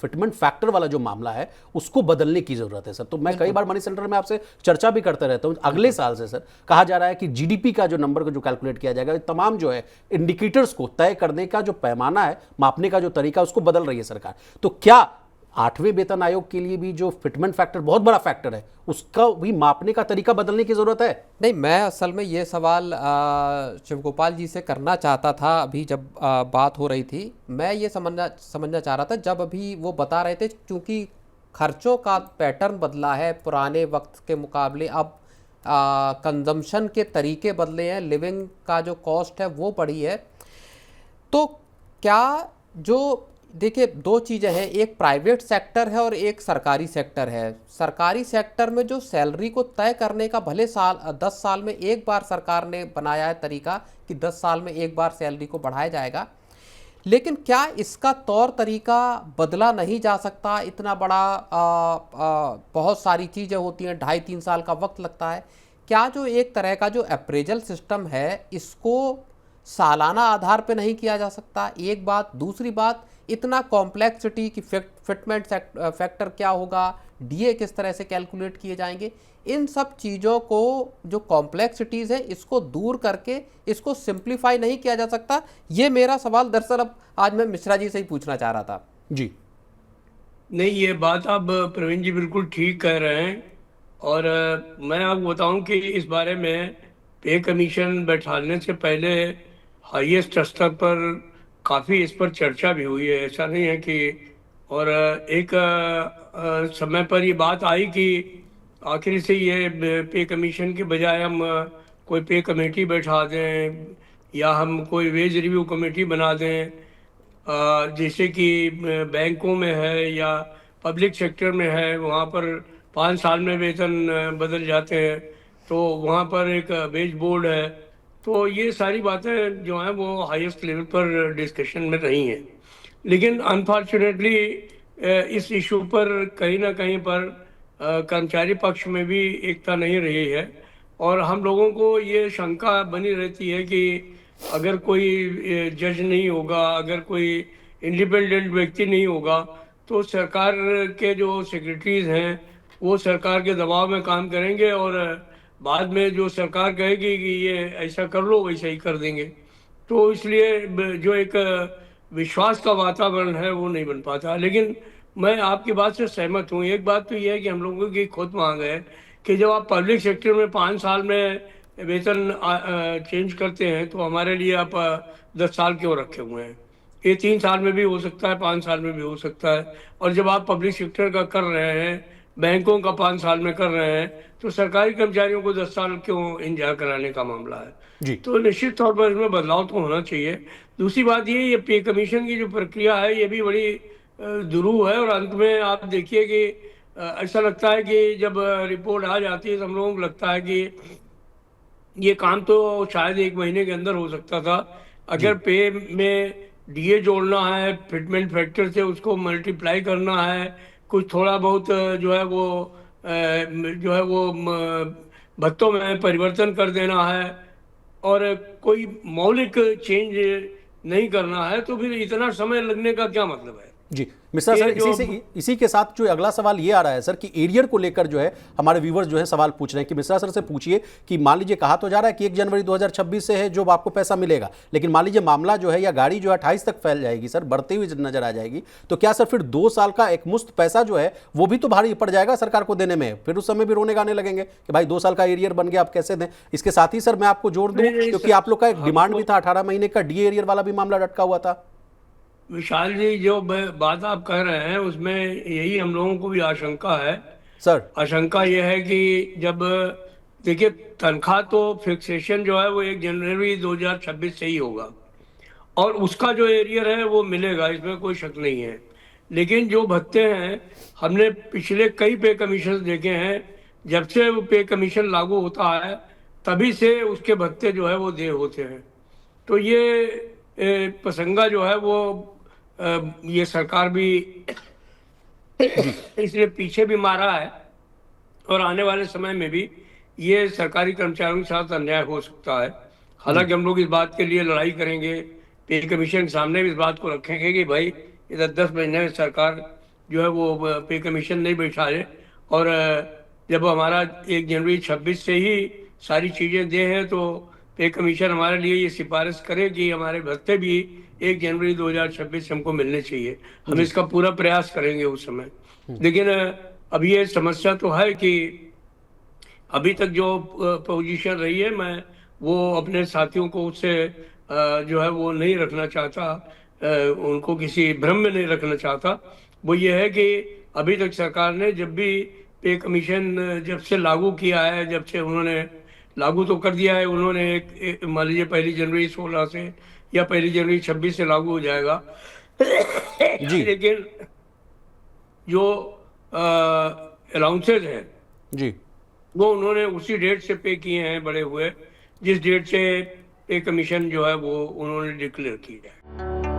Fitment factor वाला जो मामला है उसको बदलने की जरूरत है सर। तो मैं कई बार मनी सेंटर में आपसे चर्चा भी करता रहता हूं, अगले साल से सर कहा जा रहा है कि जीडीपी का जो नंबर को जो कैलकुलेट किया जाएगा, तमाम जो है इंडिकेटर्स को तय करने का जो पैमाना है, मापने का जो तरीका, उसको बदल रही है सरकार। तो क्या 8वें वेतन आयोग के लिए भी जो फिटमेंट फैक्टर बहुत बड़ा फैक्टर है, उसका भी मापने का तरीका बदलने की जरूरत है? नहीं, मैं असल में ये सवाल शिवगोपाल जी से करना चाहता था। अभी जब बात हो रही थी, मैं ये समझना चाह रहा था, जब अभी वो बता रहे थे क्योंकि खर्चों का पैटर्न बदला है पुराने वक्त के मुकाबले, अब कंजम्पशन के तरीके बदले हैं, लिविंग का जो कॉस्ट है वो बढ़ी है। तो क्या जो देखिए, दो चीज़ें हैं, एक प्राइवेट सेक्टर है और एक सरकारी सेक्टर है। सरकारी सेक्टर में जो सैलरी को तय करने का भले 10 साल में एक बार सरकार ने बनाया है तरीका कि 10 साल में एक बार सैलरी को बढ़ाया जाएगा, लेकिन क्या इसका तौर तरीका बदला नहीं जा सकता? इतना बड़ा बहुत सारी चीज़ें होती हैं, 2.5-3 साल का वक्त लगता है। क्या जो एक तरह का जो अप्रेजल सिस्टम है इसको सालाना आधार पे नहीं किया जा सकता? एक बात। दूसरी बात, इतना कॉम्प्लेक्सिटी की फिटमेंट फैक्टर क्या होगा, डीए किस तरह से कैलकुलेट किए जाएंगे, इन सब चीज़ों को जो कॉम्प्लेक्सिटीज़ है इसको दूर करके इसको सिंप्लीफाई नहीं किया जा सकता? ये मेरा सवाल दरअसल अब आज मैं मिश्रा जी से ही पूछना चाह रहा था। जी। नहीं, ये बात आप प्रवीण जी बिल्कुल ठीक कह रहे हैं। और मैं आपको बताऊं कि इस बारे में पे कमीशन बैठाने से पहले हाईएस्ट स्तर पर काफ़ी इस पर चर्चा भी हुई है, ऐसा नहीं है कि। और एक समय पर ये बात आई कि आखिर से ये पे कमीशन के बजाय हम कोई पे कमेटी बैठा दें या हम कोई वेज रिव्यू कमेटी बना दें, जैसे कि बैंकों में है या पब्लिक सेक्टर में है, वहाँ पर 5 साल में वेतन बदल जाते हैं, तो वहाँ पर एक वेज बोर्ड है। तो ये सारी बातें जो हैं वो हाईएस्ट लेवल पर डिस्कशन में रही हैं, लेकिन अनफॉर्चुनेटली इस इशू पर कहीं ना कहीं पर कर्मचारी पक्ष में भी एकता नहीं रही है। और हम लोगों को ये शंका बनी रहती है कि अगर कोई जज नहीं होगा, अगर कोई इंडिपेंडेंट व्यक्ति नहीं होगा, तो सरकार के जो सेक्रेटरीज हैं वो सरकार के दबाव में काम करेंगे और बाद में जो सरकार कहेगी कि ये ऐसा कर लो, वैसा ही कर देंगे। तो इसलिए जो एक विश्वास का वातावरण है वो नहीं बन पाता। लेकिन मैं आपकी बात से सहमत हूँ। एक बात तो ये है कि हम लोगों की खुद मांग है कि जब आप पब्लिक सेक्टर में 5 साल में वेतन चेंज करते हैं, तो हमारे लिए आप 10 साल क्यों रखे हुए हैं? ये 3 साल में भी हो सकता है, 5 साल में भी हो सकता है। और जब आप पब्लिक सेक्टर का कर रहे हैं, बैंकों का 5 साल में कर रहे हैं, तो सरकारी कर्मचारियों को 10 साल क्यों इंतजार कराने का मामला है? जी। तो निश्चित तौर पर इसमें बदलाव तो होना चाहिए। दूसरी बात ये पे कमीशन की जो प्रक्रिया है ये भी बड़ी दुरूह है। और अंत में आप देखिए कि ऐसा लगता है कि जब रिपोर्ट आ जाती है तो हम लोगों को लगता है कि ये काम तो शायद 1 महीने के अंदर हो सकता था। अगर पे में डीए जोड़ना है, फिटमेंट फैक्टर से उसको मल्टीप्लाई करना है, कुछ थोड़ा बहुत जो है वो भत्तों में परिवर्तन कर देना है और कोई मौलिक चेंज नहीं करना है, तो फिर इतना समय लगने का क्या मतलब है? जी मिश्रा सर, इसी के साथ जो अगला सवाल ये आ रहा है सर कि एरियर को लेकर जो है हमारे व्यूवर्स जो है सवाल पूछ रहे हैं कि मिश्रा सर से पूछिए कि मान लीजिए कहा तो जा रहा है कि 1 जनवरी 2026 से है जो आपको पैसा मिलेगा, लेकिन मान लीजिए मामला जो है या गाड़ी जो है 28 तक फैल जाएगी सर, बढ़ती हुई नजर आ जाएगी, तो क्या सर फिर 2 साल का एक मुश्त पैसा जो है वो भी तो भारी पड़ जाएगा सरकार को देने में? फिर उस समय भी रोने गाने लगेंगे कि भाई 2 साल का एरियर बन गया, आप कैसे दें? इसके साथ ही सर मैं आपको जोड़ दूं, क्योंकि आप लोग का एक डिमांड भी था 18 महीने का डी एरियर वाला भी मामला लटका हुआ था। विशाल जी, जो बात आप कह रहे हैं उसमें यही हम लोगों को भी आशंका है। सर आशंका यह है कि जब देखिए तनख्वाह तो फिक्सेशन जो है वो 1 जनवरी 2026 से ही होगा और उसका जो एरियर है वो मिलेगा, इसमें कोई शक नहीं है। लेकिन जो भत्ते हैं, हमने पिछले कई पे कमीशन देखे हैं, जब से वो पे कमीशन लागू होता है तभी से उसके भत्ते जो है वो देय होते हैं। तो ये प्रसंगा जो है वो ये सरकार भी इसलिए पीछे भी मारा है और आने वाले समय में भी ये सरकारी कर्मचारियों के साथ अन्याय हो सकता है। हालांकि हम लोग इस बात के लिए लड़ाई करेंगे, पे कमीशन के सामने भी इस बात को रखेंगे कि भाई इधर 10 महीने में सरकार जो है वो पे कमीशन नहीं बैठाए, और जब हमारा 1 जनवरी 26 से ही सारी चीज़ें दे हैं तो पे कमीशन हमारे लिए ये सिफारिश करे कि हमारे भत्ते भी 1 जनवरी 2026 से हमको मिलने चाहिए। हम इसका पूरा प्रयास करेंगे उस समय। लेकिन अब ये समस्या तो है कि अभी तक जो पोजीशन रही है, मैं वो अपने साथियों को उससे जो है वो नहीं रखना चाहता, उनको किसी भ्रम में नहीं रखना चाहता। वो ये है कि अभी तक सरकार ने जब भी पे कमीशन जब से लागू किया है, जब से उन्होंने लागू तो कर दिया है उन्होंने, मान लीजिए 1 जनवरी 16 से या 1 जनवरी 26 से लागू हो जाएगा जी लेकिन जो अलाउंसेज हैं जी वो उन्होंने उसी डेट से पे किए हैं बड़े हुए, जिस डेट से पे कमीशन जो है वो उन्होंने डिक्लेयर किया है।